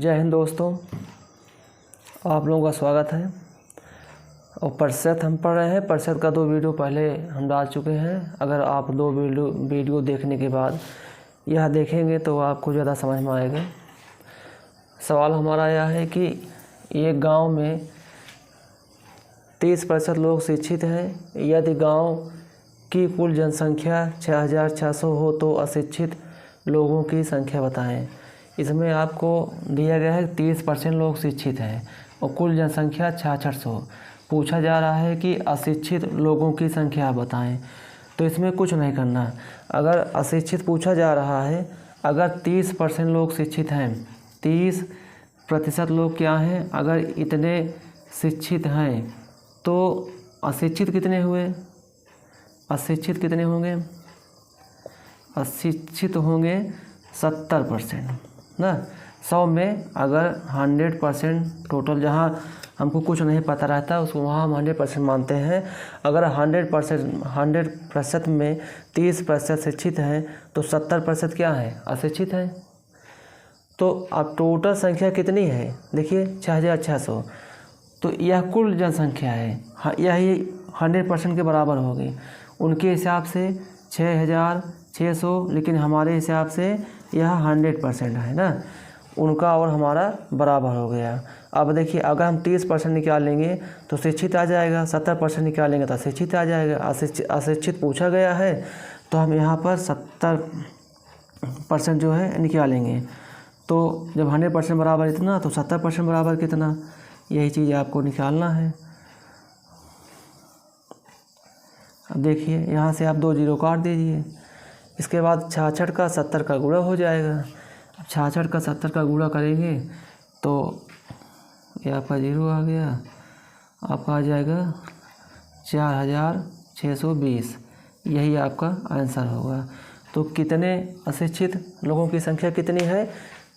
जय हिंद दोस्तों, आप लोगों का स्वागत है। और प्रतिशत हम पढ़ रहे हैं। प्रतिशत का 2 वीडियो पहले हम डाल चुके हैं। अगर आप 2 वीडियो देखने के बाद यह देखेंगे तो आपको ज़्यादा समझ में आएगा। सवाल हमारा यह है कि एक गांव में 30% लोग शिक्षित हैं। यदि गांव की कुल जनसंख्या 6600 हो तो अशिक्षित लोगों की संख्या बताएं। इसमें आपको दिया गया है 30% लोग शिक्षित हैं और कुल जनसंख्या 6600। पूछा जा रहा है कि अशिक्षित लोगों की संख्या बताएं। तो इसमें कुछ नहीं करना। अगर अशिक्षित पूछा जा रहा है, अगर 30% लोग शिक्षित हैं, 30% लोग क्या हैं, अगर इतने शिक्षित हैं तो अशिक्षित कितने हुए? अशिक्षित कितने होंगे? अशिक्षित होंगे 70% ना। 100 में अगर 100% टोटल, जहाँ हमको कुछ नहीं पता रहता उसको वहाँ हम 100% मानते हैं। अगर 100% में 30% शिक्षित हैं तो 70% क्या है? अशिक्षित है। तो अब टोटल संख्या कितनी है? देखिए 6600। तो यह कुल जनसंख्या है, यही 100% के बराबर होगी। उनके हिसाब से 6600, लेकिन हमारे हिसाब से यह 100% है ना। उनका और हमारा बराबर हो गया। अब देखिए, अगर हम 30% निकालेंगे तो शिक्षित आ जाएगा, 70% निकालेंगे तो अशिक्षित आ जाएगा। अशिक्षित पूछा गया है तो हम यहाँ पर 70% जो है निकालेंगे। तो जब 100% बराबर इतना तो 70% बराबर कितना, यही चीज़ आपको निकालना है। अब देखिए, यहाँ से आप 2 जीरो काट दीजिए। इसके बाद 66 का 70 का गुणा हो जाएगा। अब 66 का 70 का गुणा करेंगे तो ये आपका 0 आ गया। आपका आ जाएगा 4620। यही आपका आंसर होगा। तो कितने अशिक्षित लोगों की संख्या कितनी है?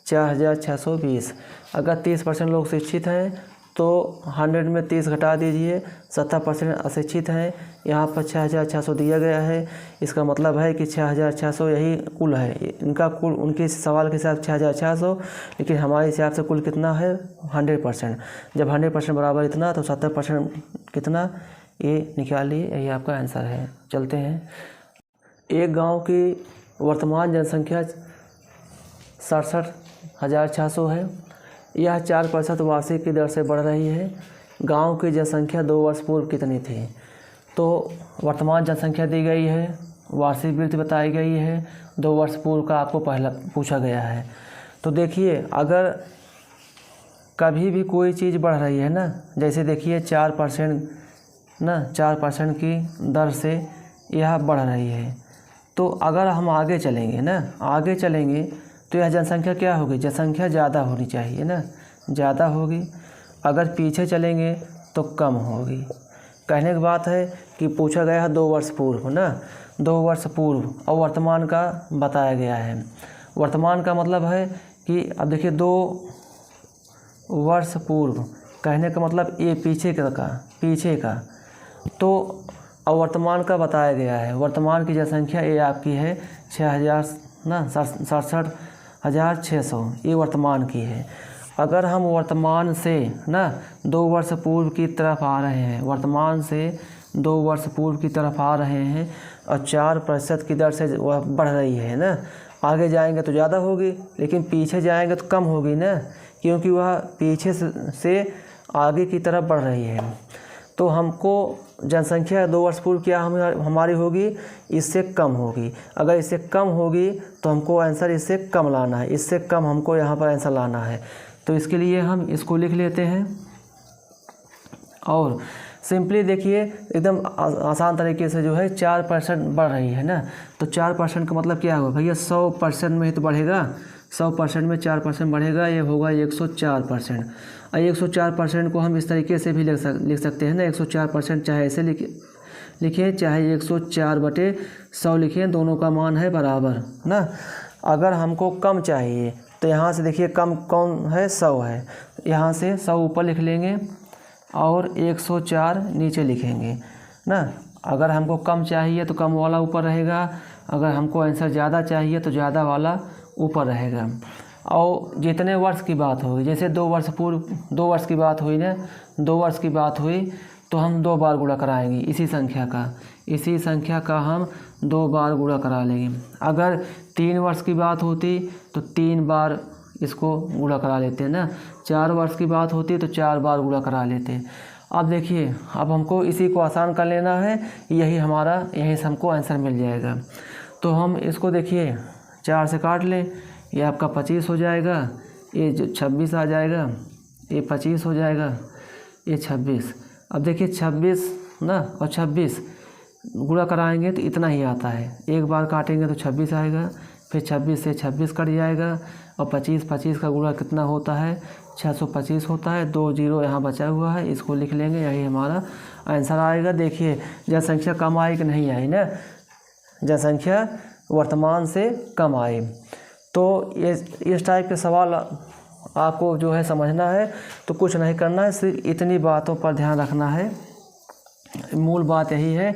4620। अगर 30% लोग शिक्षित हैं तो 100 में 30 घटा दीजिए, 70% अशिक्षित हैं। यहाँ पर 6600 दिया गया है। इसका मतलब है कि 6600 यही कुल है। इनका कुल, उनके सवाल के हिसाब 6600, लेकिन हमारे हिसाब से कुल कितना है? 100%। जब 100% बराबर इतना तो 70% कितना, ये निकालिए। यही आपका आंसर है। चलते हैं। एक गांव की वर्तमान जनसंख्या 67,600 है। यह 4% वार्षिक की दर से बढ़ रही है। गांव की जनसंख्या 2 वर्ष पूर्व कितनी थी? तो वर्तमान जनसंख्या दी गई है, वार्षिक वृद्धि बताई गई है, 2 वर्ष पूर्व का आपको पहला पूछा गया है। तो देखिए, अगर कभी भी कोई चीज़ बढ़ रही है ना, जैसे देखिए 4% ना, 4% की दर से यह बढ़ रही है। तो अगर हम आगे चलेंगे ना, आगे चलेंगे तो यह जनसंख्या क्या होगी? जनसंख्या ज़्यादा होनी चाहिए ना, ज़्यादा होगी। अगर पीछे चलेंगे तो कम होगी। कहने की बात है कि पूछा गया है 2 वर्ष पूर्व ना, 2 वर्ष पूर्व, और वर्तमान का बताया गया है। वर्तमान का मतलब है कि अब देखिए 2 वर्ष पूर्व कहने का मतलब ये पीछे का। तो अब वर्तमान का बताया गया है। वर्तमान की जनसंख्या ये आपकी है 67,600, ये वर्तमान की है। अगर हम वर्तमान से ना 2 वर्ष पूर्व की तरफ आ रहे हैं, वर्तमान से 2 वर्ष पूर्व की तरफ आ रहे हैं और 4% की दर से वह बढ़ रही है ना, आगे जाएंगे तो ज़्यादा होगी, लेकिन पीछे जाएंगे तो कम होगी ना, क्योंकि वह पीछे से आगे की तरफ बढ़ रही है। तो हमको जनसंख्या 2 वर्ष पूर्व क्या हमारी होगी? इससे कम होगी। अगर इससे कम होगी तो हमको आंसर इससे कम लाना है, इससे कम हमको यहाँ पर आंसर लाना है। तो इसके लिए हम इसको लिख लेते हैं और सिंपली देखिए एकदम आसान तरीके से जो है 4% बढ़ रही है ना। तो 4% का मतलब क्या होगा भैया? 100% में ही तो बढ़ेगा। 100% में 4% बढ़ेगा, ये होगा 104%। और 104% को हम इस तरीके से भी लिख सकते हैं ना। 104% चाहे ऐसे लिखें चाहे 104/100 लिखें, दोनों का मान है बराबर ना। अगर हमको कम चाहिए तो यहाँ से देखिए कम कौन है? 100 है। यहाँ से 100 ऊपर लिख लेंगे और 104 नीचे लिखेंगे ना। अगर हमको कम चाहिए तो कम वाला ऊपर रहेगा, अगर हमको आंसर ज़्यादा चाहिए तो ज़्यादा वाला ऊपर रहेगा। और जितने वर्ष की बात होगी, जैसे 2 वर्ष पूर्व 2 वर्ष की बात हुई ना, 2 वर्ष की बात हुई तो हम 2 बार गुणा कराएंगे इसी संख्या का हम 2 बार गुणा करा लेंगे। अगर 3 वर्ष की बात होती तो 3 बार इसको गुणा करा लेते हैं ना, 4 वर्ष की बात होती तो 4 बार गुणा करा लेते। अब देखिए, अब हमको इसी को आसान कर लेना है, यही से हमको आंसर मिल जाएगा। तो हम इसको देखिए 4 से काट लें, ये आपका 25 हो जाएगा, ये जो 26 आ जाएगा, ये 25 हो जाएगा, ये 26। अब देखिए 26 ना और 26 गुणा कराएंगे तो इतना ही आता है, एक बार काटेंगे तो 26 आएगा, फिर 26 से 26 कट जाएगा और 25 का गुणा कितना होता है, 625 होता है। 2 जीरो यहाँ बचा हुआ है, इसको लिख लेंगे, यही हमारा आंसर आएगा। देखिए जनसंख्या कम आई कि नहीं आई ना, जनसंख्या वर्तमान से कम आई। तो इस टाइप के सवाल आपको जो है समझना है तो कुछ नहीं करना है, सिर्फ इतनी बातों पर ध्यान रखना है। मूल बात यही है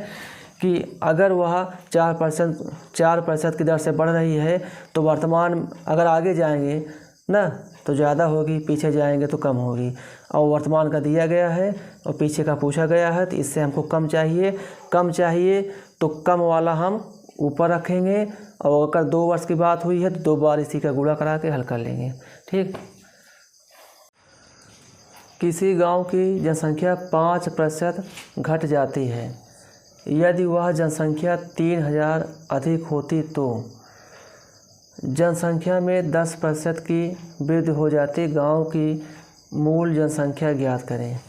कि अगर वह 4% की दर से बढ़ रही है तो वर्तमान अगर आगे जाएंगे ना तो ज़्यादा होगी, पीछे जाएंगे तो कम होगी। और वर्तमान का दिया गया है और पीछे का पूछा गया है, तो इससे हमको कम चाहिए तो कम वाला हम ऊपर रखेंगे, और अगर 2 वर्ष की बात हुई है तो 2 बार इसी का गुणा करा के हल कर लेंगे। ठीक। किसी गांव की जनसंख्या 5% घट जाती है, यदि वह जनसंख्या 3000 अधिक होती तो जनसंख्या में 10% की वृद्धि हो जाती। गांव की मूल जनसंख्या ज्ञात करें।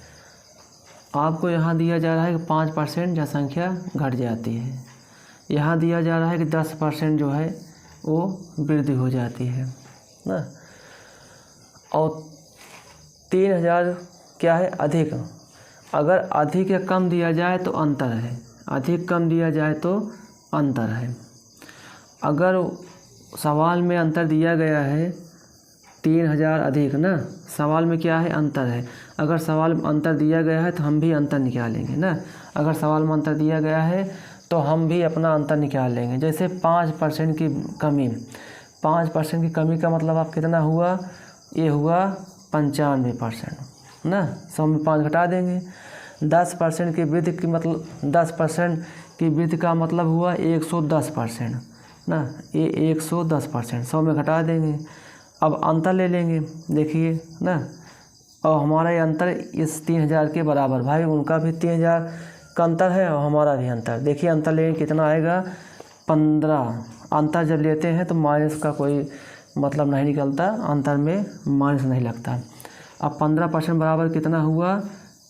आपको यहाँ दिया जा रहा है कि 5% जनसंख्या घट जाती है, यहाँ दिया जा रहा है कि 10% जो है वो वृद्धि हो जाती है ना, और 3000 क्या है, अधिक। अगर अधिक या कम दिया जाए तो अंतर है, अधिक कम दिया जाए तो अंतर है। अगर सवाल में अंतर दिया गया है 3000 अधिक ना, सवाल में क्या है, अंतर है। अगर सवाल में अंतर दिया गया है तो हम भी अंतर निकालेंगे ना, अगर सवाल में अंतर दिया गया है तो हम भी अपना अंतर निकाल लेंगे। जैसे 5% की कमी, 5% की कमी का मतलब आप कितना हुआ, ये हुआ 95% ना, 100 में 5 घटा देंगे। 10% की वृद्धि की मतलब 10% की वृद्धि का मतलब हुआ 110% ना, ये 110%, 100 में घटा देंगे। अब अंतर ले लेंगे, देखिए ना, और हमारा ये अंतर इस 3000 के बराबर, भाई उनका भी 3000 का अंतर है और हमारा भी अंतर। देखिए अंतर लेंगे कितना आएगा, 15। अंतर जब लेते हैं तो माइनस का कोई मतलब नहीं निकलता, अंतर में माइनस नहीं लगता। अब 15% बराबर कितना हुआ,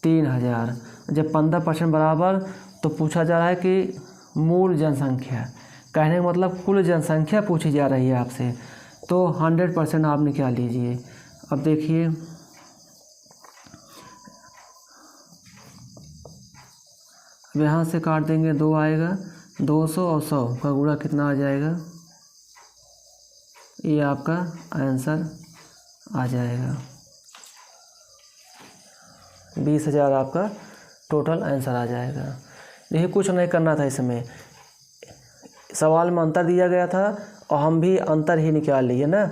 3000। जब 15% बराबर तो पूछा जा रहा है कि मूल जनसंख्या, कहने का मतलब कुल जनसंख्या पूछी जा रही है आपसे, तो 100% आप निकाल लीजिए। अब देखिए अब यहाँ से काट देंगे, 2 आएगा, 200 और 100 का गुणा कितना आ जाएगा, ये आपका आंसर आ जाएगा। 20,000 आपका टोटल आंसर आ जाएगा। देखिए कुछ नहीं करना था, इसमें सवाल में अंतर दिया गया था और हम भी अंतर ही निकाल लिए ना,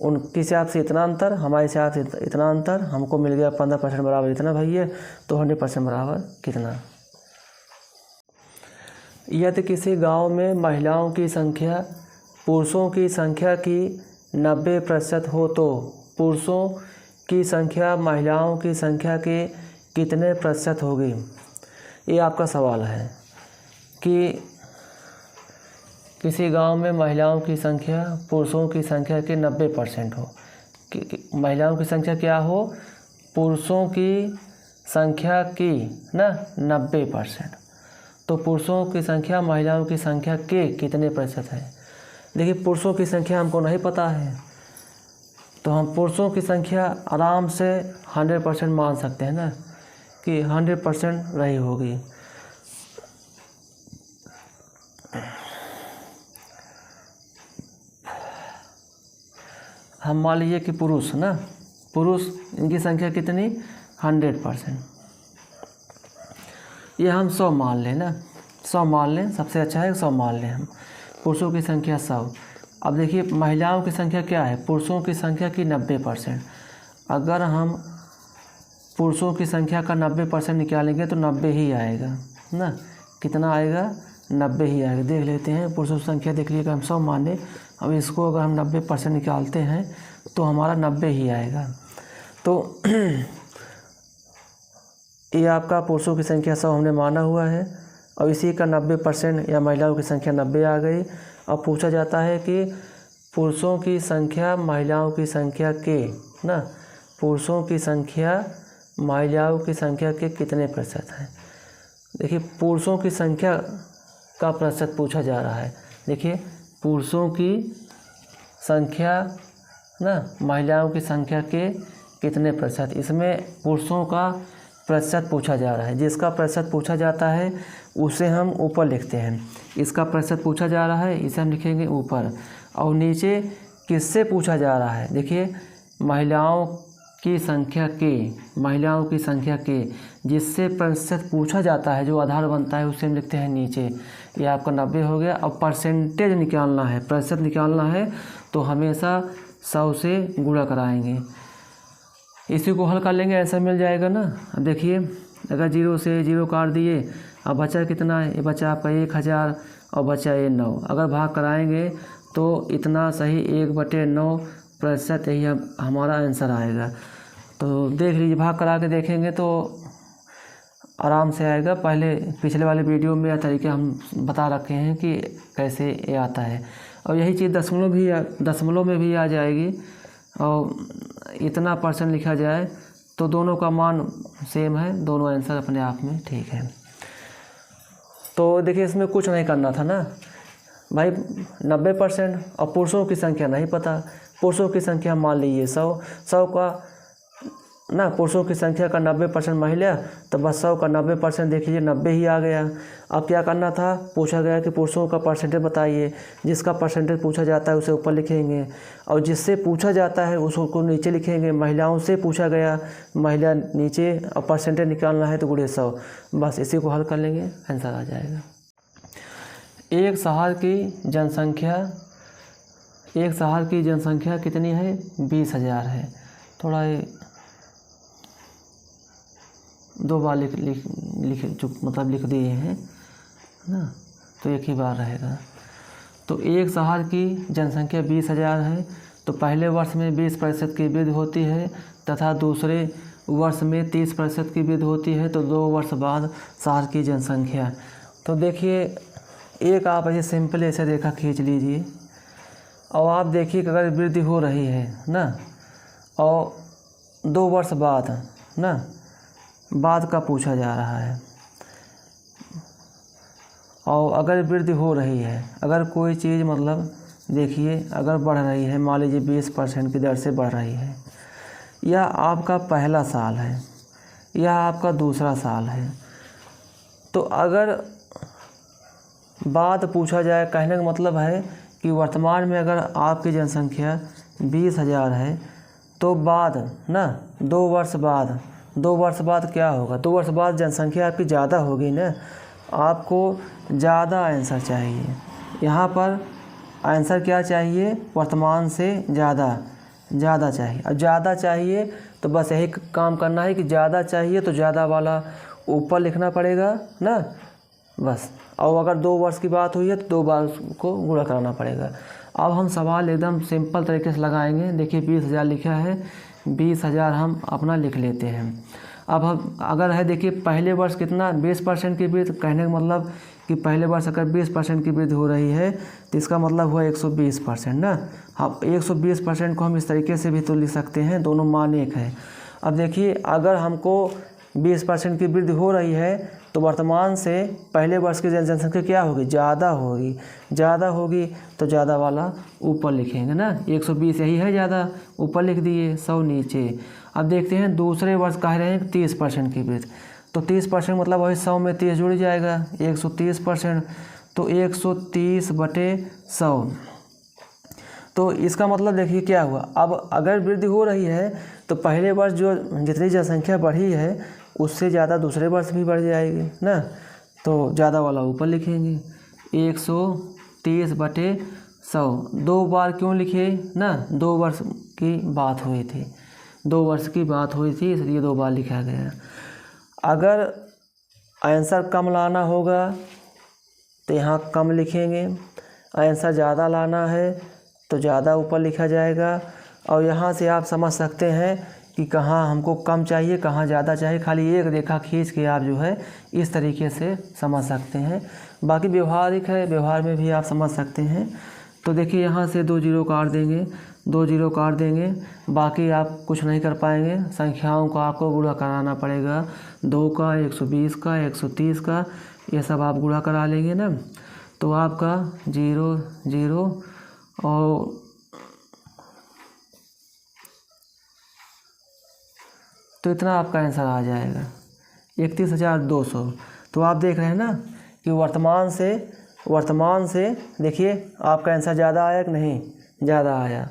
उनके हिसाब से इतना अंतर, हमारे हिसाब से इतना अंतर, हमको मिल गया 15% बराबर इतना भैया, तो 100% बराबर कितना। यदि किसी गांव में महिलाओं की संख्या पुरुषों की संख्या की 90% हो तो पुरुषों की संख्या महिलाओं की संख्या के कितने प्रतिशत होगी। ये आपका सवाल है कि किसी गांव में महिलाओं की संख्या पुरुषों की संख्या के 90% हो, महिलाओं की संख्या क्या हो, पुरुषों की संख्या की ना 90%, तो पुरुषों की संख्या महिलाओं की संख्या के कितने प्रतिशत है। देखिए पुरुषों की संख्या हमको नहीं पता है, तो हम पुरुषों की संख्या आराम से 100% मान सकते हैं ना, कि 100% रही होगी। हम मान लीजिए कि पुरुष ना, पुरुष इनकी संख्या कितनी 100%, ये हम 100 मान लें ना, 100 मान लें, सबसे अच्छा है 100 मान लें हम। पुरुषों की संख्या 100, अब देखिए महिलाओं की संख्या क्या है, पुरुषों की संख्या की 90%। अगर हम पुरुषों की संख्या का 90% निकालेंगे तो 90 ही आएगा ना। कितना आएगा, 90 ही आएगा। देख लेते हैं पुरुषों की संख्या, देख लीजिएगा हम 100 माने, अब इसको अगर हम 90% निकालते हैं तो हमारा 90 ही आएगा। तो ये आपका पुरुषों की संख्या 100 हमने माना हुआ है और इसी का 90% या महिलाओं की संख्या 90 आ गई। अब पूछा जाता है कि पुरुषों की संख्या महिलाओं की संख्या के ना, पुरुषों की संख्या महिलाओं की संख्या के कितने प्रतिशत हैं। देखिए पुरुषों की संख्या का प्रतिशत पूछा जा रहा है। देखिए पुरुषों की संख्या ना महिलाओं की संख्या के कितने प्रतिशत, इसमें पुरुषों का प्रतिशत पूछा जा रहा है। जिसका प्रतिशत पूछा जाता है उसे हम ऊपर लिखते हैं। इसका प्रतिशत पूछा जा रहा है, इसे हम लिखेंगे ऊपर। और नीचे किससे पूछा जा रहा है, देखिए महिलाओं की संख्या के, महिलाओं की संख्या के जिससे प्रतिशत पूछा जाता है, जो आधार बनता है उसे हम लिखते हैं नीचे। ये आपका 90 हो गया। अब परसेंटेज निकालना है, प्रतिशत निकालना है तो हमेशा 100 से गुणा कराएंगे। इसी को हल कर लेंगे, ऐसा मिल जाएगा ना। अब देखिए अगर 0 से 0 काट दिए, अब बचा कितना है, ये बचा आपका 1000 और बचा ये 9। अगर भाग कराएंगे तो इतना सही 1/9% यही हमारा आंसर आएगा। तो देख लीजिए, भाग करा के देखेंगे तो आराम से आएगा। पहले पिछले वाले वीडियो में यह तरीके हम बता रखे हैं कि कैसे ये आता है। और यही चीज़ दशमलव में भी आ जाएगी। और इतना % लिखा जाए तो दोनों का मान सेम है, दोनों आंसर अपने आप में ठीक है। तो देखिए इसमें कुछ नहीं करना था ना भाई, 90% और पुरुषों की संख्या नहीं पता। पुरुषों की संख्या मान लीजिए 100 का ना, पुरुषों की संख्या का 90% महिला, तो बस 100 का 90% देख लीजिए 90 ही आ गया। अब क्या करना था, पूछा गया कि पुरुषों का परसेंटेज बताइए। जिसका परसेंटेज पूछा जाता है उसे ऊपर लिखेंगे और जिससे पूछा जाता है उसको नीचे लिखेंगे। महिलाओं से पूछा गया, महिला नीचे, और परसेंटेज निकालना है तो गुणे 100। बस इसी को हल कर लेंगे, आंसर आ जाएगा। एक शहर की जनसंख्या कितनी है, 20,000 है। थोड़ा 2 बार लिख दिए हैं ना, तो एक ही बार रहेगा। तो एक शहर की जनसंख्या 20,000 है, तो पहले वर्ष में 20% की वृद्धि होती है तथा दूसरे वर्ष में 30% की वृद्धि होती है। तो 2 वर्ष बाद शहर की जनसंख्या, तो देखिए एक आप ऐसे सिंपल ऐसे रेखा खींच लीजिए और आप देखिए कि अगर वृद्धि हो रही है ना, और 2 वर्ष बाद ना, बाद का पूछा जा रहा है, और अगर वृद्धि हो रही है, अगर कोई चीज़ मतलब देखिए अगर बढ़ रही है, मान लीजिए 20% की दर से बढ़ रही है, यह आपका पहला साल है, यह आपका दूसरा साल है। तो अगर बाद पूछा जाए, कहने का मतलब है कि वर्तमान में अगर आपकी जनसंख्या 20,000 है तो बाद ना 2 वर्ष बाद क्या होगा, 2 वर्ष बाद जनसंख्या आपकी ज़्यादा होगी ना, आपको ज़्यादा आंसर चाहिए। यहाँ पर आंसर क्या चाहिए, वर्तमान से ज़्यादा चाहिए। अब ज़्यादा चाहिए तो बस यही काम करना है कि ज़्यादा चाहिए तो ज़्यादा वाला ऊपर लिखना पड़ेगा ना, बस। और अगर 2 वर्ष की बात हुई है तो 2 बार को गुणा कराना पड़ेगा। अब हम सवाल एकदम सिंपल तरीके से लगाएंगे। देखिए 20,000 लिखा है, 20,000 हम अपना लिख लेते हैं। अब हम अगर है देखिए पहले वर्ष कितना 20% की वृद्धि, कहने का मतलब कि पहले वर्ष अगर 20% की वृद्धि हो रही है तो इसका मतलब हुआ 120% ना। अब 120% को हम इस तरीके से भी तो लिख सकते हैं, दोनों मान एक है। अब देखिए अगर हमको 20% की वृद्धि हो रही है तो वर्तमान से पहले वर्ष की जनसंख्या क्या होगी, ज़्यादा होगी तो ज़्यादा वाला ऊपर लिखेंगे ना। 120 यही है ज़्यादा, ऊपर लिख दिए, 100 नीचे। अब देखते हैं दूसरे वर्ष कह रहे हैं 30% की वृद्धि, तो 30% मतलब वही 100 में 30 जुड़ जाएगा, 130%। तो 130/100। तो इसका मतलब देखिए क्या हुआ, अब अगर वृद्धि हो रही है तो पहले वर्ष जो जितनी जनसंख्या बढ़ी है उससे ज़्यादा दूसरे वर्ष भी बढ़ जाएगी ना, तो ज़्यादा वाला ऊपर लिखेंगे। 130/100 100। 2 बार क्यों लिखे ना, 2 वर्ष की बात हुई थी, 2 वर्ष की बात हुई थी, इसलिए 2 बार लिखा गया। अगर आंसर कम लाना होगा तो यहाँ कम लिखेंगे, आंसर ज़्यादा लाना है तो ज़्यादा ऊपर लिखा जाएगा। और यहाँ से आप समझ सकते हैं कि कहाँ हमको कम चाहिए, कहाँ ज़्यादा चाहिए। खाली एक रेखा खींच के आप जो है इस तरीके से समझ सकते हैं। बाकी व्यवहारिक है, व्यवहार में भी आप समझ सकते हैं। तो देखिए यहाँ से 2 जीरो काट देंगे, 2 जीरो काट देंगे, बाकी आप कुछ नहीं कर पाएंगे। संख्याओं का आपको गुणा कराना पड़ेगा, 2 का, 120 का, 130 का, ये सब आप गुणा करा लेंगे ना, तो आपका 0 0 और तो इतना आपका आंसर आ जाएगा 31,200। तो आप देख रहे हैं ना कि वर्तमान से देखिए आपका आंसर ज़्यादा आया कि नहीं, ज़्यादा आया।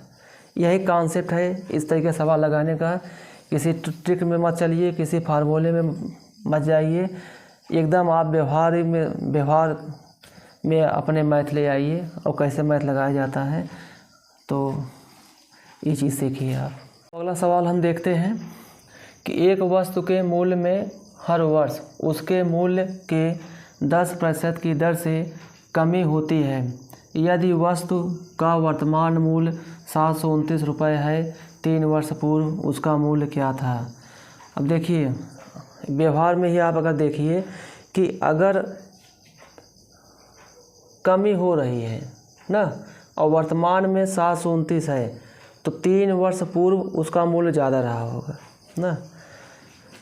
यही कॉन्सेप्ट है इस तरीके से सवाल लगाने का। किसी ट्रिक में मत चलिए, किसी फार्मूले में मत जाइए, एकदम आप व्यवहार में अपने मैथ ले आइए और कैसे मैथ लगाया जाता है, तो ये चीज़ सीखिए आप। अगला सवाल हम देखते हैं कि एक वस्तु के मूल्य में हर वर्ष उसके मूल्य के 10% की दर से कमी होती है। यदि वस्तु का वर्तमान मूल्य 729 रुपये है, 3 वर्ष पूर्व उसका मूल्य क्या था। अब देखिए व्यवहार में ही आप अगर देखिए कि अगर कमी हो रही है ना और वर्तमान में 729 है तो 3 वर्ष पूर्व उसका मूल्य ज़्यादा रहा होगा ना।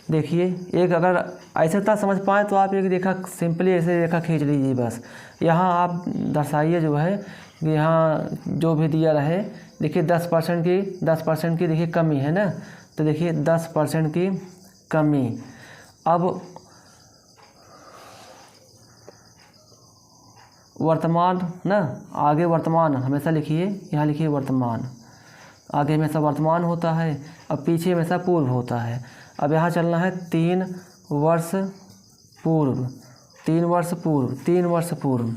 देखिए एक अगर ऐसे तक समझ पाए तो आप एक रेखा सिंपली ऐसे रेखा खींच लीजिए बस। यहाँ आप दर्शाइए जो है कि यहाँ जो भी दिया रहे, देखिए 10% की देखिए कमी है ना, तो देखिए 10% की कमी। अब वर्तमान ना, आगे वर्तमान हमेशा लिखिए, यहाँ लिखिए वर्तमान, आगे हमेशा वर्तमान होता है, अब पीछे हमेशा पूर्व होता है। अब यहाँ चलना है 3 वर्ष पूर्व, 3 वर्ष पूर्व, 3 वर्ष पूर्व।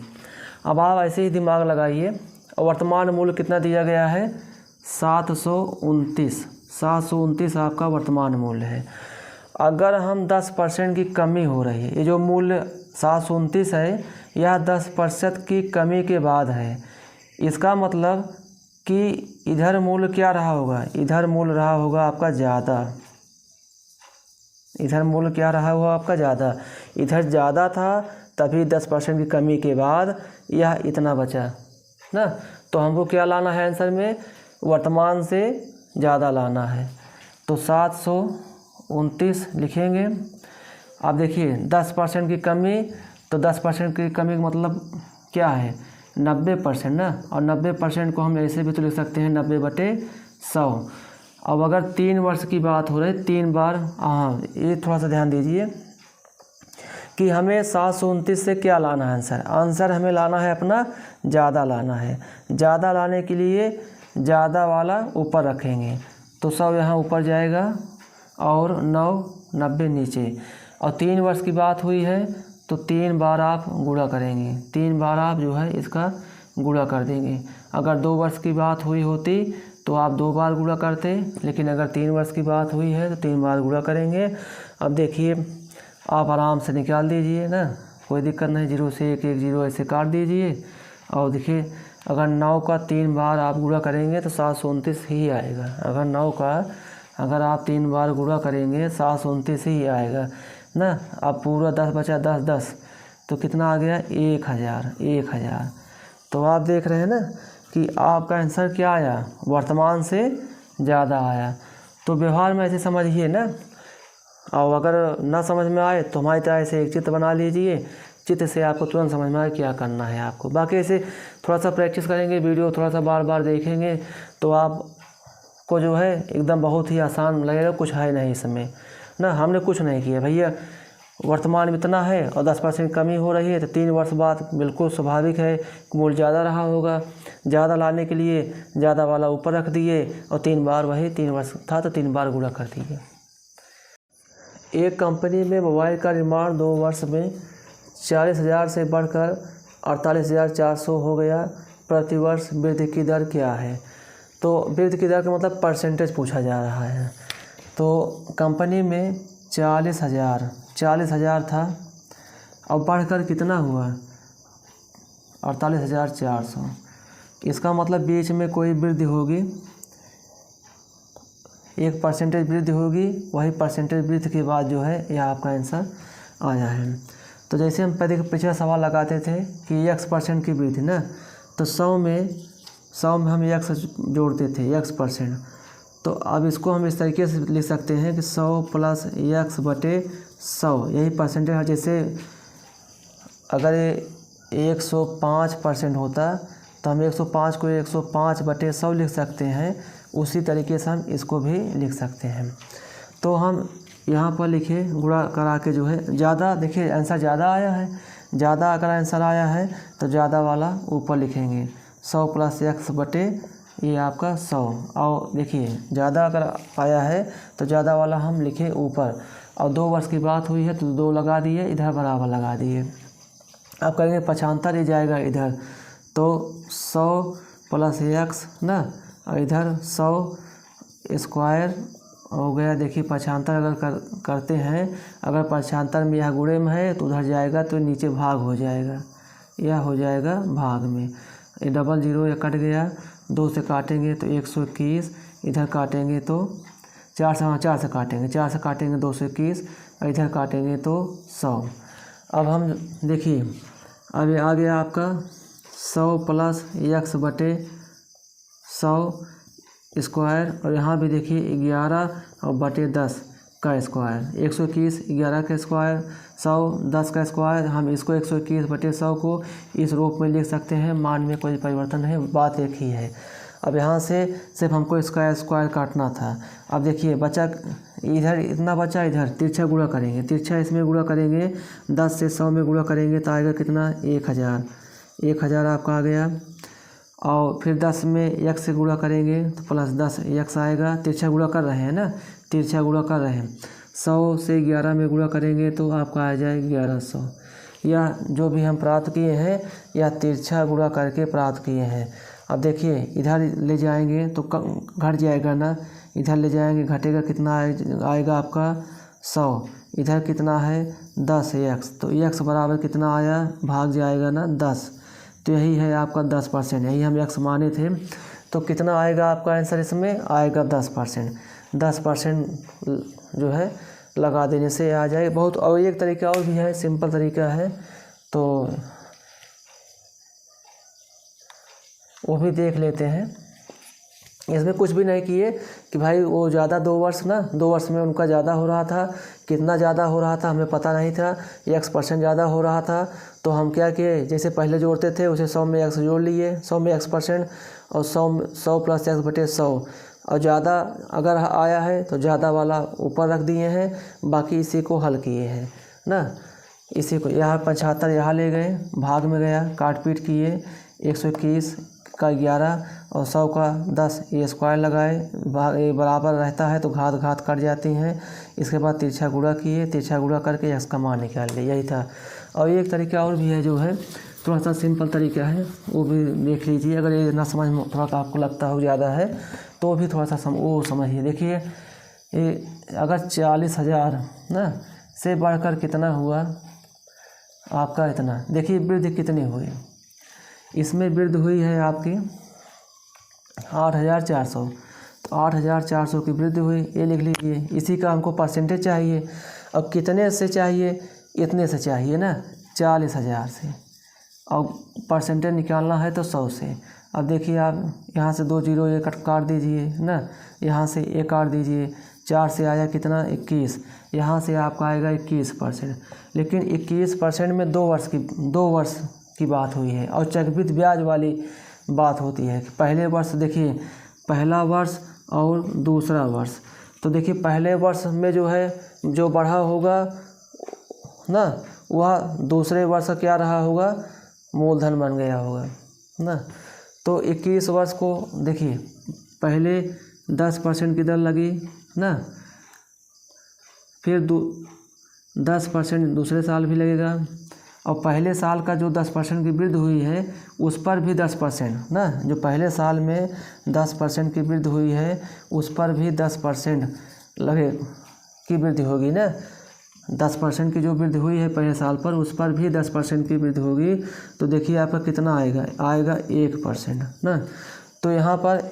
अब आप ऐसे ही दिमाग लगाइए। वर्तमान मूल्य कितना दिया गया है, 729 आपका वर्तमान मूल्य है। अगर हम 10% की कमी हो रही है, ये जो मूल्य 729 है यह 10% की कमी के बाद है। इसका मतलब कि इधर मूल्य क्या रहा होगा, इधर मूल्य रहा होगा आपका ज़्यादा, इधर मूल्य क्या रहा हुआ आपका ज़्यादा, इधर ज़्यादा था तभी 10% की कमी के बाद यह इतना बचा ना। तो हमको क्या लाना है आंसर में, वर्तमान से ज़्यादा लाना है, तो 729 लिखेंगे। अब देखिए 10% की कमी, तो 10% की कमी का मतलब क्या है, 90% ना, और 90% को हम ऐसे भी तो लिख सकते हैं 90/100। अब अगर 3 वर्ष की बात हो रही, 3 बार, हाँ ये थोड़ा सा ध्यान दीजिए कि हमें 729 से क्या लाना है आंसर हमें लाना है अपना ज़्यादा लाना है। ज़्यादा लाने के लिए ज़्यादा वाला ऊपर रखेंगे, तो 100 यहाँ ऊपर जाएगा और 90 नीचे। और 3 वर्ष की बात हुई है तो 3 बार आप गुणा करेंगे, 3 बार आप जो है इसका गुणा कर देंगे। अगर 2 वर्ष की बात हुई होती तो आप 2 बार गुणा करते, लेकिन अगर 3 वर्ष की बात हुई है तो 3 बार गुणा करेंगे। अब देखिए आप आराम से निकाल दीजिए ना, कोई दिक्कत नहीं, 0 से 1 1 0 ऐसे काट दीजिए। और देखिए अगर 9 का 3 बार आप गुणा करेंगे तो 729 ही आएगा। अगर 9 का अगर आप 3 बार गुणा करेंगे 729 ही आएगा ना। अब पूरा 10 बचा, 10 10, तो कितना आ गया, 1000। तो आप देख रहे हैं ना कि आपका आंसर क्या आया, वर्तमान से ज़्यादा आया। तो व्यवहार में ऐसे समझिए ना, और अगर ना समझ में आए तो हमारी तरह ऐसे एक चित्र बना लीजिए, चित्र से आपको तुरंत समझ में आए क्या करना है आपको। बाकी ऐसे थोड़ा सा प्रैक्टिस करेंगे, वीडियो थोड़ा सा बार बार देखेंगे तो आपको जो है एकदम बहुत ही आसान लगेगा। कुछ है नहीं इसमें ना, हमने कुछ नहीं किया भैया, वर्तमान में इतना है और 10% कमी हो रही है तो 3 वर्ष बाद बिल्कुल स्वाभाविक है मूल्य ज़्यादा रहा होगा। ज़्यादा लाने के लिए ज़्यादा वाला ऊपर रख दिए और 3 बार, वही 3 वर्ष था तो 3 बार गुणा कर दिए। एक कंपनी में मोबाइल का निर्माण 2 वर्ष में 40,000 से बढ़कर 48,400 हो गया। प्रतिवर्ष वृद्धि की दर क्या है। तो वृद्धि की दर का मतलब परसेंटेज पूछा जा रहा है। तो कंपनी में 40,000 था, अब बढ़कर कितना हुआ 48,400। इसका मतलब बीच में कोई वृद्धि होगी, एक परसेंटेज वृद्धि होगी, वही परसेंटेज वृद्धि के बाद जो है यह आपका आंसर आया है। तो जैसे हम पहले पिछला सवाल लगाते थे कि x% की वृद्धि ना, तो 100 में हम x जोड़ते थे x%। तो अब इसको हम इस तरीके से लिख सकते हैं कि 100 + x/100 यही परसेंटेज है। जैसे अगर 105% होता तो हम 105 को 105/100 लिख सकते हैं, उसी तरीके से हम इसको भी लिख सकते हैं। तो हम यहाँ पर लिखे गुणा करा के जो है ज़्यादा, देखिए आंसर ज़्यादा आया है, ज़्यादा अगर आंसर आया है तो ज़्यादा वाला ऊपर लिखेंगे 100 + x/, ये आपका 100। और देखिए ज़्यादा अगर आया है तो ज़्यादा वाला हम लिखे ऊपर, और 2 वर्ष की बात हुई है तो 2 लगा दिए, इधर बराबर लगा दिए। अब करेंगे 75, ये जाएगा इधर, तो 100 + x ना, और इधर 100 स्क्वायर हो गया। देखिए 75 अगर करते हैं, अगर 75 में यह गुणे में है तो उधर जाएगा तो नीचे भाग हो जाएगा, यह हो जाएगा भाग में। ये डबल 0 ये कट गया, 2 से काटेंगे तो 121, इधर काटेंगे तो 4 से काटेंगे, 4 से काटेंगे 221, और इधर काटेंगे तो 100। अब हम देखिए अब ये आ गया आपका 100 + x/100 स्क्वायर, और यहाँ भी देखिए 11/10 का स्क्वायर, 121 11 का स्क्वायर, 100 10 का स्क्वायर। हम इसको 121/100 को इस रूप में लिख सकते हैं, मान में कोई परिवर्तन नहीं, बात एक ही है। अब यहाँ से सिर्फ हमको इसका स्क्वायर काटना था। अब देखिए बचा इधर इतना बचा, इधर तिरछा गुणा करेंगे, तिरछा इसमें गुणा करेंगे, 10 से 100 में गुणा करेंगे तो आएगा कितना 1000 आपका आ गया। और फिर 10 में x से गुणा करेंगे तो +10 x आएगा, तिरछा गुणा कर रहे हैं ना, तिरछा गुणा कर रहे हैं। 100 से 11 में गुणा करेंगे तो आपका आ जाएगा 1100। या जो भी हम प्राप्त किए हैं या तिरछा गुणा करके प्राप्त किए हैं। अब देखिए इधर ले जाएंगे तो घट जाएगा ना, इधर ले जाएंगे घटेगा, कितना आएगा आपका 100, इधर कितना है 10x, तो x बराबर कितना आया, भाग जाएगा ना 10, तो यही है आपका 10%, यही हम x माने थे। तो कितना आएगा आपका आंसर, इसमें आएगा 10%। 10% जो है लगा देने से आ जाएगा बहुत। और एक तरीका और भी है, सिंपल तरीका है, तो वो भी देख लेते हैं। इसमें कुछ भी नहीं किए कि भाई वो ज़्यादा 2 वर्ष ना, 2 वर्ष में उनका ज़्यादा हो रहा था, कितना ज़्यादा हो रहा था हमें पता नहीं था, x% ज़्यादा हो रहा था। तो हम क्या किए, जैसे पहले जोड़ते थे उसे 100 में x जोड़ लिए, 100 में x%, और 100 + x/100, और ज़्यादा अगर आया है तो ज़्यादा वाला ऊपर रख दिए हैं, बाकी इसी को हल किए हैं ना। इसी को यहाँ 75 यहाँ ले गए, भाग में गया, काट पीट किए, 121 का 11 और 100 का 10, ये स्क्वायर लगाए, बराबर रहता है तो घात कट जाती हैं। इसके बाद तिरछा गुणा किए, तिरछा गुणा करके x का मान निकाल लिए, यही था। और एक तरीका और भी है जो है थोड़ा सा सिंपल तरीका है, वो भी देख लीजिए। अगर ये ना समझ में थोड़ा सा आपको लगता हो ज़्यादा है तो भी थोड़ा सा वो समझिए। देखिए ये अगर 40,000 ना से बढ़कर कितना हुआ आपका इतना, देखिए वृद्धि कितनी हुई, इसमें वृद्धि हुई है आपकी 8,400, तो 8,400 की वृद्धि हुई, ये लिख लीजिए। इसी का हमको परसेंटेज चाहिए। अब कितने से चाहिए, इतने से चाहिए ना, 40,000 से, और परसेंटेज निकालना है तो 100 से। अब देखिए आप यहाँ से 2 0 ये काट दीजिए ना, यहाँ से ये काट दीजिए, 4 से आया कितना 21, यहाँ से आपका आएगा 21%। लेकिन 21% में 2 वर्ष की बात हुई है, और चक्रवृद्धि ब्याज वाली बात होती है। पहले वर्ष देखिए, पहला वर्ष और दूसरा वर्ष, तो देखिए पहले वर्ष में जो है जो बढ़ा होगा ना, वह दूसरे वर्ष क्या रहा होगा, मूलधन बन गया होगा ना। तो 21 वर्ष को देखिए पहले 10% की दर लगी ना, फिर 10% दूसरे साल भी लगेगा, और पहले साल का जो 10% की वृद्धि हुई है उस पर भी 10% ना, जो पहले साल में 10% की वृद्धि हुई है उस पर भी 10% लगे की वृद्धि होगी ना। 10% की जो वृद्धि हुई है पहले साल पर उस पर भी 10% की वृद्धि होगी। तो देखिए आपका कितना आएगा, आएगा 1% ना। तो यहाँ पर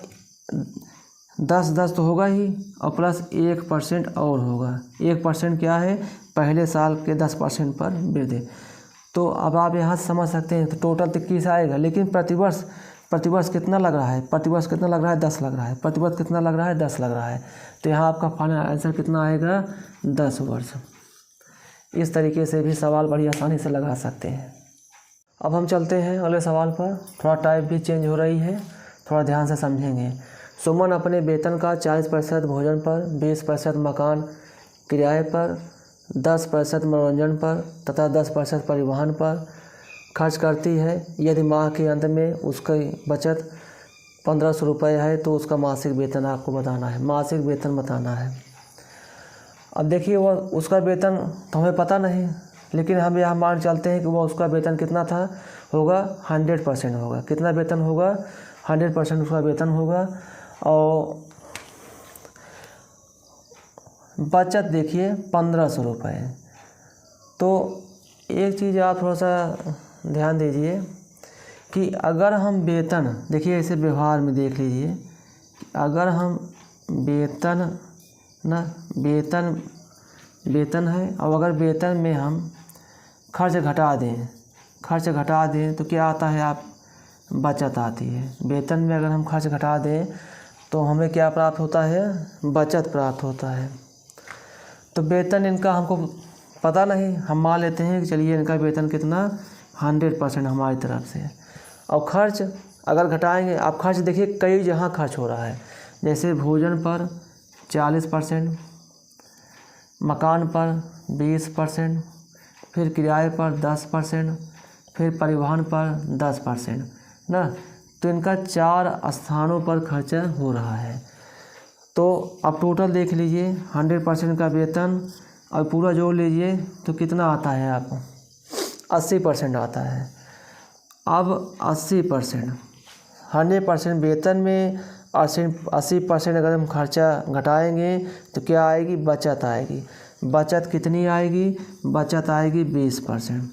10 तो होगा ही और प्लस 1% और होगा। 1% क्या है, पहले साल के 10% पर वृद्धि। तो अब आप यहाँ समझ सकते हैं तो टोटल 21 आएगा, लेकिन प्रतिवर्ष कितना लग रहा है, प्रतिवर्ष कितना लग रहा है, 10 लग रहा है। प्रतिवर्ष कितना लग रहा है, 10 लग रहा है। तो यहाँ आपका फाइनल आंसर कितना आएगा, 10 वर्ष। इस तरीके से भी सवाल बड़ी आसानी से लगा सकते हैं। अब हम चलते हैं अगले सवाल पर। थोड़ा टाइप भी चेंज हो रही है, थोड़ा ध्यान से समझेंगे। सुमन अपने वेतन का 40% भोजन पर, 20% मकान किराए पर, 10% मनोरंजन पर तथा 10% परिवहन पर खर्च करती है। यदि माह के अंत में उसकी बचत 1500 रुपये है तो उसका मासिक वेतन आपको बताना है, मासिक वेतन बताना है। अब देखिए वो उसका वेतन तो हमें पता नहीं, लेकिन हम यहाँ मान चलते हैं कि वो उसका वेतन कितना था, होगा 100% होगा। कितना वेतन होगा, 100% उसका वेतन होगा। और बचत देखिए 1500 रुपये। तो एक चीज़ आप थोड़ा सा ध्यान दीजिए कि अगर हम वेतन, देखिए इसे व्यवहार में देख लीजिए, अगर हम वेतन ना, वेतन है और अगर वेतन में हम खर्च घटा दें तो क्या आता है, आप बचत आती है। वेतन में अगर हम खर्च घटा दें तो हमें क्या प्राप्त होता है, बचत प्राप्त होता है। तो वेतन इनका हमको पता नहीं, हम मान लेते हैं कि चलिए इनका वेतन कितना, 100% हमारी तरफ से। और खर्च अगर घटाएंगे, आप खर्च देखिए कई जहाँ खर्च हो रहा है, जैसे भोजन पर 40%, मकान पर 20%, फिर किराए पर 10%, फिर परिवहन पर 10% ना। तो इनका 4 स्थानों पर खर्चा हो रहा है। तो अब टोटल देख लीजिए, 100% का वेतन और पूरा जोड़ लीजिए तो कितना आता है, आप 80% आता है। अब 80%, 100% वेतन में 80% अगर हम खर्चा घटाएंगे तो क्या आएगी, बचत आएगी। बचत कितनी आएगी, बचत आएगी 20%।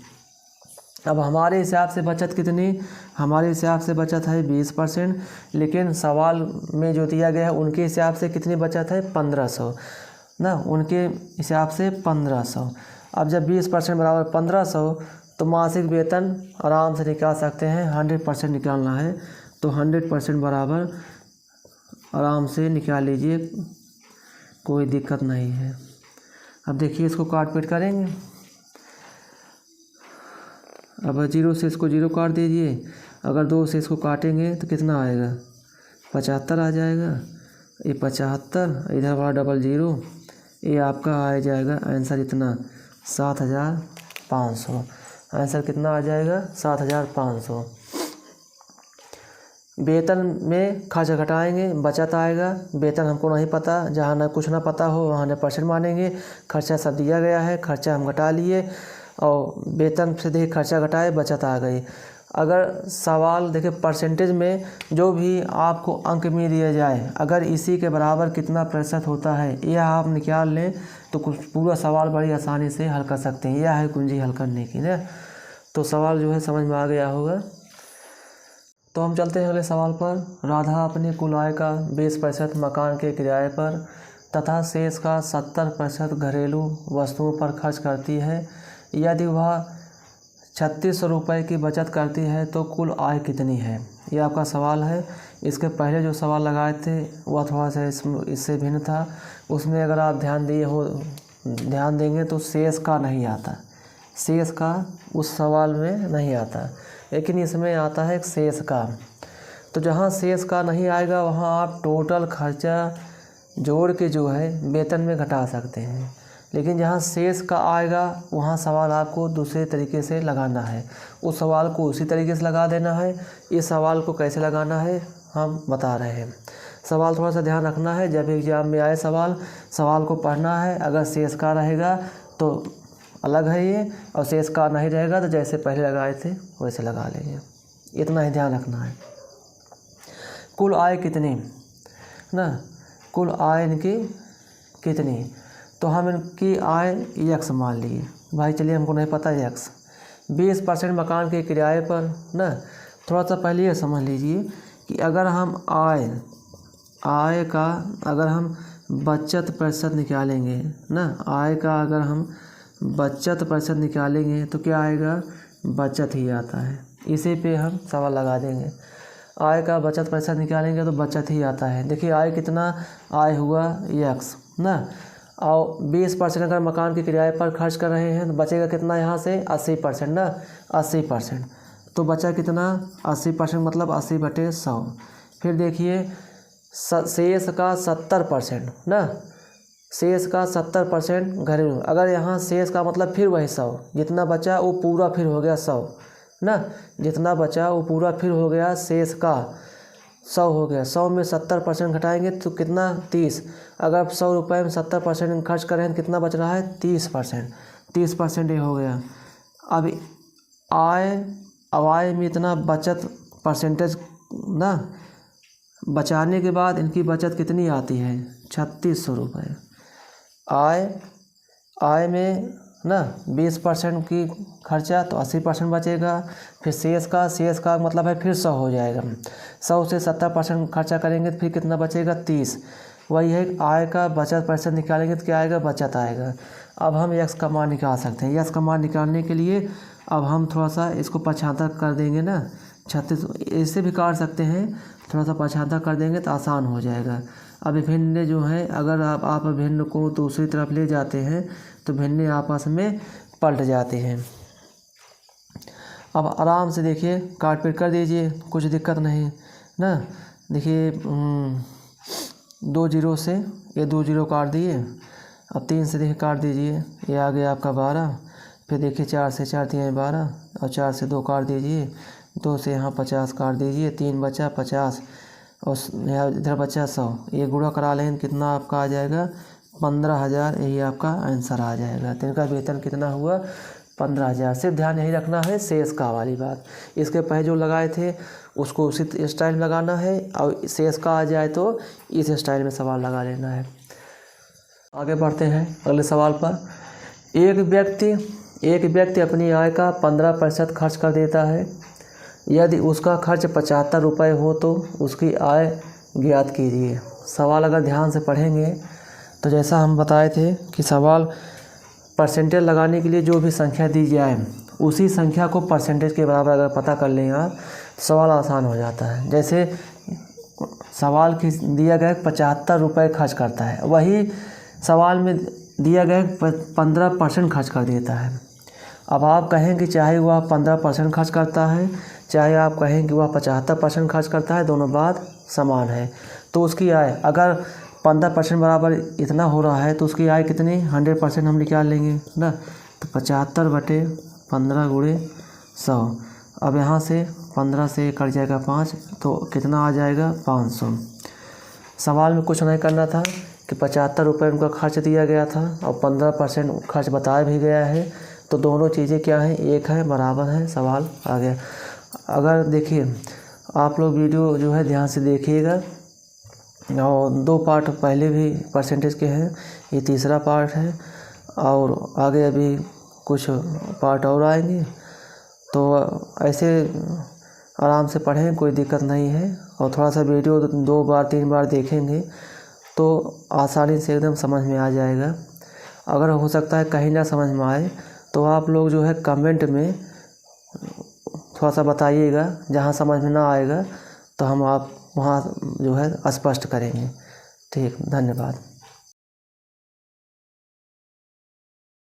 अब हमारे हिसाब से बचत कितनी, हमारे हिसाब से बचत है 20%, लेकिन सवाल में जो दिया गया है उनके हिसाब से कितनी बचत है, 1500 ना, उनके हिसाब से 1500। अब जब 20% बराबर 1500 तो मासिक वेतन आराम से निकाल सकते हैं। 100% निकालना है तो 100% बराबर आराम से निकाल लीजिए, कोई दिक्कत नहीं है। अब देखिए इसको काट पीट करेंगे। अब 0 से इसको 0 काट दीजिए, अगर 2 से इसको काटेंगे तो कितना आएगा, 75 आ जाएगा। ये 75, इधर वाला डबल 0, ये आपका आ जाएगा आंसर इतना 7500। आंसर कितना आ जाएगा, 7500। वेतन में खर्च घटाएंगे, बचत आएगा। वेतन हमको नहीं पता, जहाँ ना कुछ ना पता हो वहाँ 100% मानेंगे। खर्चा सब दिया गया है, खर्चा हम घटा लिए और वेतन से देखिए खर्चा घटाए, बचत आ गई। अगर सवाल देखिए परसेंटेज में जो भी आपको अंक में दिया जाए, अगर इसी के बराबर कितना प्रतिशत होता है यह आप निकाल लें तो कुछ पूरा सवाल बड़ी आसानी से हल कर सकते हैं। यह है कुंजी हल करने की ना। तो सवाल जो है समझ में आ गया होगा। तो हम चलते हैं अगले सवाल पर। राधा अपनी कुल आय का 20% मकान के किराए पर तथा शेष का 70% घरेलू वस्तुओं पर खर्च करती है। यदि वह 3600 रुपये की बचत करती है तो कुल आय कितनी है, ये आपका सवाल है। इसके पहले जो सवाल लगाए थे वह थोड़ा सा इससे भिन्न था। उसमें अगर आप ध्यान देंगे तो शेष का नहीं आता, शेष का उस सवाल में नहीं आता, लेकिन इसमें आता है शेष का। तो जहाँ शेष का नहीं आएगा वहाँ आप टोटल खर्चा जोड़ के जो है वेतन में घटा सकते हैं, लेकिन जहाँ शेष का आएगा वहाँ सवाल आपको दूसरे तरीके से लगाना है। उस सवाल को उसी तरीके से लगा देना है। इस सवाल को कैसे लगाना है हम बता रहे हैं। सवाल थोड़ा सा ध्यान रखना है, जब एग्जाम में आए सवाल को पढ़ना है। अगर शेष का रहेगा तो अलग है ये, और शेष का नहीं रहेगा तो जैसे पहले लगाए थे वैसे लगा लेंगे। इतना ही ध्यान रखना है। कुल आय कितनी ना, कुल आय इनकी कितनी, तो हम इनकी आय x मान लिए भाई। चलिए हमको नहीं पता x, 20% मकान के किराए पर ना। थोड़ा सा पहले ये समझ लीजिए कि अगर हम आय का अगर हम बचत प्रतिशत निकालेंगे ना, आय का अगर हम बचत प्रतिशत निकालेंगे तो क्या आएगा, बचत ही आता है। इसी पे हम सवाल लगा देंगे। आय का बचत प्रतिशत निकालेंगे तो बचत ही आता है। देखिए आय कितना, आय हुआ x ना, और 20% अगर मकान के किराए पर खर्च कर रहे हैं तो बचेगा कितना यहाँ से, 80% ना, 80%। तो बचा कितना, 80% मतलब 80/100। फिर देखिए शेष का 70% ना, शेष का 70% घरेलू। अगर यहाँ शेष का मतलब फिर वही 100, जितना बचा वो पूरा फिर हो गया 100 ना, जितना बचा वो पूरा फिर हो गया, शेष का 100 हो गया। 100 में 70% घटाएंगे तो कितना, 30। अगर आप 100 रुपये में 70% खर्च करें तो कितना बच रहा है, 30%। 30% ये हो गया। अब आय में इतना बचत परसेंटेज ना, बचाने के बाद इनकी बचत कितनी आती है, 3600 रुपये। आय में ना 20% की खर्चा तो 80% बचेगा। फिर शेष का मतलब है फिर 100 हो जाएगा। 100 से 70% खर्चा करेंगे तो फिर कितना बचेगा, 30। वही है आय का बचत प्रतिशत निकालेंगे तो क्या आएगा, बचत आएगा। अब हम x का मान निकाल सकते हैं। x का मान निकालने के लिए अब हम थोड़ा सा इसको 75 कर देंगे ना, 36 ऐसे भी काट सकते हैं, थोड़ा सा 75 कर देंगे तो आसान हो जाएगा। अब भिन्न जो है, अगर आप भिन्न को दूसरी तरफ ले जाते हैं तो भिन्न आपस में पलट जाते हैं। अब आराम से देखिए काट पीट कर दीजिए, कुछ दिक्कत नहीं ना। देखिए 2 0 से ये 2 0 काट दिए। अब 3 से देखिए काट दीजिए, ये आ गया आपका 12। फिर देखिए 4 से 4 3 12, और 4 से 2 काट दीजिए। 2 से यहाँ 50 काट दीजिए, 3 बचा 50, और यहाँ इधर बचा 100। ये गुणा करा लें कितना आपका आ जाएगा, 15,000। यही आपका आंसर आ जाएगा। तो इनका वेतन कितना हुआ, 15,000। सिर्फ ध्यान यही रखना है शेष का वाली बात। इसके पहले जो लगाए थे उसको उसी स्टाइल में लगाना है, और शेष का आ जाए तो इस स्टाइल में सवाल लगा लेना है। आगे बढ़ते हैं अगले सवाल पर। एक व्यक्ति अपनी आय का 15% खर्च कर देता है। यदि उसका खर्च 75 रुपये हो तो उसकी आय ज्ञात कीजिए। सवाल अगर ध्यान से पढ़ेंगे तो जैसा हम बताए थे कि सवाल परसेंटेज लगाने के लिए जो भी संख्या दी जाए उसी संख्या को परसेंटेज के बराबर अगर पता कर लें आप तो सवाल आसान हो जाता है। जैसे सवाल की दिया गया 75 रुपये खर्च करता है, वही सवाल में दिया गया 15% खर्च कर देता है। अब आप कहें कि चाहे वह 15% खर्च करता है, चाहे आप कहें कि वह 75% खर्च करता है, दोनों बात समान है। तो उसकी आय अगर 15% बराबर इतना हो रहा है तो उसकी आय कितनी, 100% हम निकाल लेंगे ना। तो 75/15 × 100। अब यहाँ से 15 से कट जाएगा 5, तो कितना आ जाएगा, 500। सवाल में कुछ नहीं करना था कि 75 रुपये उनका खर्च दिया गया था और 15% खर्च बताया भी गया है, तो दोनों चीज़ें क्या हैं, एक है, बराबर है, सवाल आ गया। अगर देखिए आप लोग वीडियो जो है ध्यान से देखिएगा, और 2 पार्ट पहले भी परसेंटेज के हैं, ये तीसरा पार्ट है, और आगे अभी कुछ पार्ट और आएंगे। तो ऐसे आराम से पढ़ें, कोई दिक्कत नहीं है। और थोड़ा सा वीडियो 2 बार 3 बार देखेंगे तो आसानी से एकदम समझ में आ जाएगा। अगर हो सकता है कहीं ना समझ में आए तो आप लोग जो है कमेंट में थोड़ा सा बताइएगा, जहाँ समझ में ना आएगा तो हम आप वहाँ जो है स्पष्ट करेंगे। ठीक, धन्यवाद।